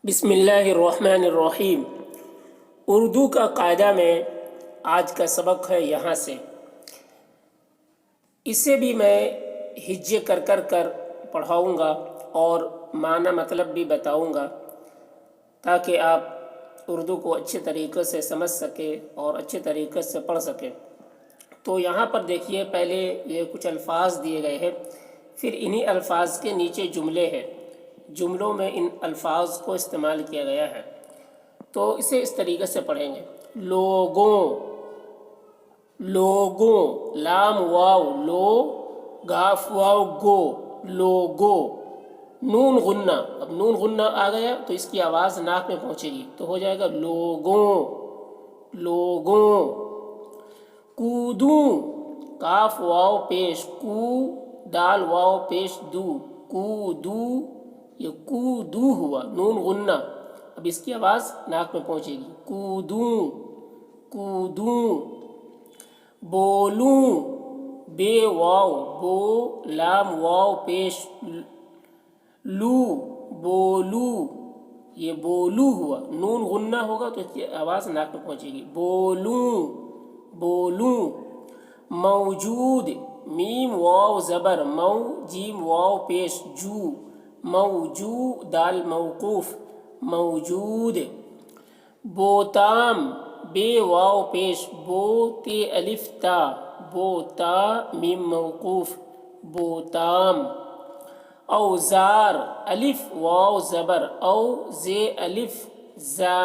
بسم اللہ الرحمن الرحیم۔ اردو کا قاعدہ میں آج کا سبق ہے یہاں سے، اسے بھی میں ہجے کر پڑھاؤں گا اور معنی مطلب بھی بتاؤں گا تاکہ آپ اردو کو اچھے طریقے سے سمجھ سکیں اور اچھے طریقے سے پڑھ سکیں۔ تو یہاں پر دیکھیے، پہلے یہ کچھ الفاظ دیے گئے ہیں، پھر انہی الفاظ کے نیچے جملے ہیں، جملوں میں ان الفاظ کو استعمال کیا گیا ہے۔ تو اسے اس طریقے سے پڑھیں گے: لوگوں، لوگوں، لام واو لو، گاف واو گو، لوگو، نون غنہ۔ اب نون غنہ آ گیا تو اس کی آواز ناک میں پہنچے گی تو ہو جائے گا لوگوں، لوگوں۔ کودوں، کاف واو پیش کو، دال واو پیش دو، کودو، یہ کودو ہوا، نون غنہ۔ اب اس کی آواز ناک میں پہنچے گی، کودوں، کودوں۔ بولوں، بے واو بو، لام واو پیش لو، بولو، یہ بولو ہوا، نون غنہ ہوگا تو اس کی آواز ناک میں پہنچے گی، بولوں، بولوں۔ موجود، میم واو زبر مو، جیم واو پیش جو، موجو، دال موقوف، موجود۔ بوتام، بے واو پیش بو، تے الف تا، بوتا، میم موقوف، بوتام۔ اوزار، الف واو زبر او، زے الف زا،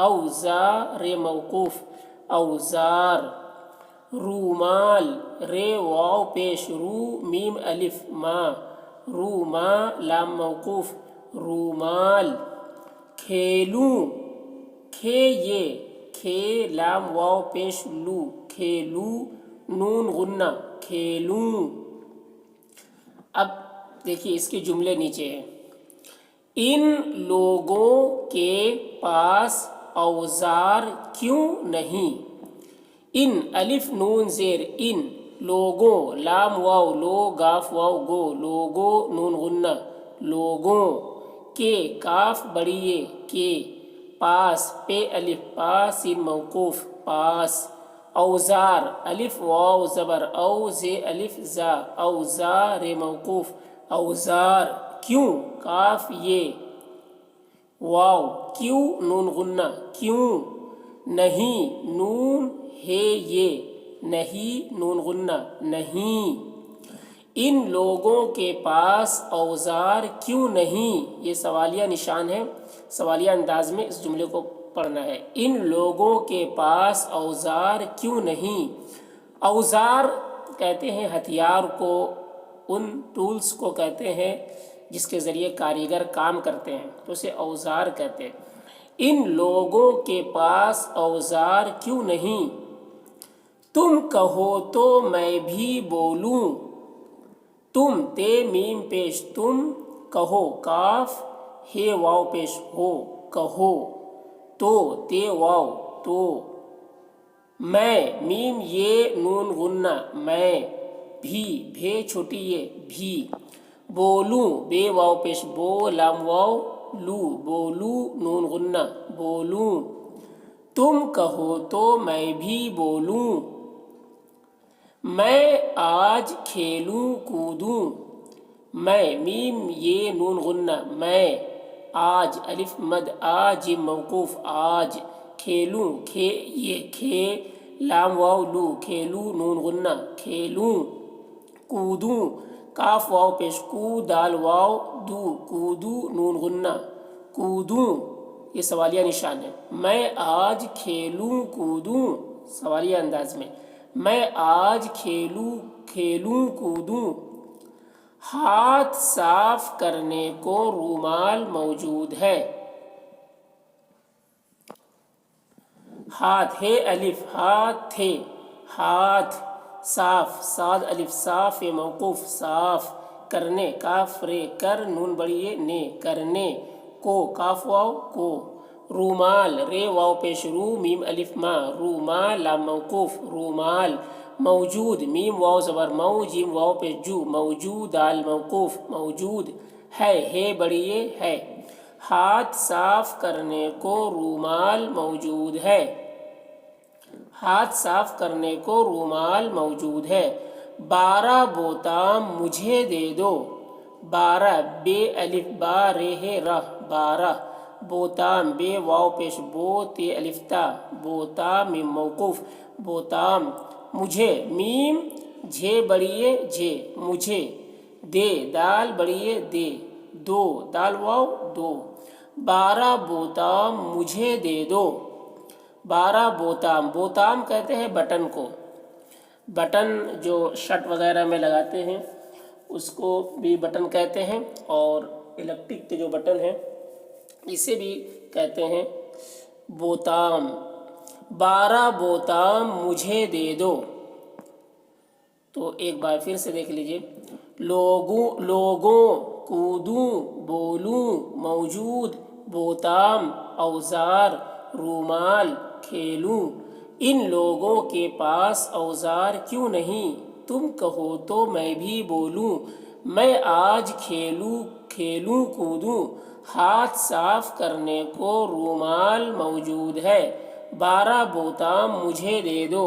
اوزا، رے موقوف، اوزار۔ رومال، رے واو پیش رو، میم الف ما، روما، لام موقوف، رومال۔ کھیلوں، کھے یہ، کھے، لام واو پیش لو، کھیلو، نون غنہ، کھیلوں۔ اب دیکھیے اس کے جملے نیچے ہیں۔ ان لوگوں کے پاس اوزار کیوں نہیں؟ ان، الف نون زیر ان، لوگوں، لام واو لو، گاف واو گو، لوگو، نون غنہ، لوگوں۔ کے، کاف بڑی کے، پاس، پے الف پا، سین موقوف، پاس۔ اوزار، الف واو زبر او، زے الف زا، اوزا، رے موقوف، اوزار۔ کیوں، کاف یہ، واو، کیوں، نون غنہ، کیوں۔ نہیں، نون ہے یہ، نہیں، نون غنہ، نہیں۔ ان لوگوں کے پاس اوزار کیوں نہیں؟ یہ سوالیہ نشان ہے، سوالیہ انداز میں اس جملے کو پڑھنا ہے۔ ان لوگوں کے پاس اوزار کیوں نہیں؟ اوزار کہتے ہیں ہتھیار کو، ان ٹولز کو کہتے ہیں جس کے ذریعے کاریگر کام کرتے ہیں، تو اسے اوزار کہتے ہیں۔ ان لوگوں کے پاس اوزار کیوں نہیں؟ تم کہو تو میں بھی بولوں، تم، تے میم پیش تم، کہو، کاف ہے واو پیش ہو، کہو، تو، تے واو تو۔ میں، میم یہ نون غنہ، میں، بھی، بھے چھوٹی یہ، بھی۔ بولوں، بے واو پیش بو، لام واو لو، بولو، نون غنہ، بولوں۔ تم کہو تو میں بھی بولوں، میں آج کھیلوں کودوں، میں، میم یہ نون غنہ، میں، آج، الف مد آ، جیم موقوف، آج۔ کھیلوں، کھے یہ کھے، لام واو لو، کھیلوں، نون غنہ، کھیلوں۔ کودوں، کاف واو پیش کو، دال واو دو، کودو، نون غنہ، کودوں۔ یہ سوالیہ نشان ہے۔ میں آج کھیلوں کودوں، سوالیہ انداز میں، میں آج کھیلوں کودوں۔ ہاتھ صاف کرنے کو رومال موجود ہے، ہاتھ ہے الف ہاتھ تھے، ہاتھ، صاف، صاد الف صاف موقوف، صاف۔ کرنے، کاف رے کر، نون بڑی نے، کرنے کو، کاف واو کو۔ رومال، رے واو پیش رو، میم الف ما، روما، لام موقوف، رومال۔ موجود، میم واو زبر مو، جیم واو پیش جو، موجود، دال موقوف، موجود۔ ہے بڑی ہے۔ ہاتھ صاف کرنے کو رومال موجود ہے، ہاتھ صاف کرنے کو رومال موجود ہے۔ 12 بوتام مجھے دے دو، 12 بے الف با ریح رہ 12 بوتام بے واو پیش بو تے الف تا بوتام میم موقوف بوتام مجھے میم جھے بڑیے جھے مجھے دے دال بڑیے دے دو دال واو دو 12 بوتام مجھے دے دو۔ 12 بوتام، بوتام کہتے ہیں بٹن کو، بٹن جو شرٹ وغیرہ میں لگاتے ہیں اس کو بھی بٹن کہتے ہیں، اور الیکٹرک کے جو بٹن ہیں اسے بھی کہتے ہیں بوتام۔ 12 بوتام مجھے دے دو۔ تو ایک بار پھر سے دیکھ لیجئے، لوگوں کودوں بولوں موجود بوتام اوزار رومال کھیلوں۔ ان لوگوں کے پاس اوزار کیوں نہیں؟ تم کہو تو میں بھی بولوں، میں آج کھیلوں کودوں۔ ہاتھ صاف کرنے کو رومال موجود ہے، 12 بوتام مجھے دے دو۔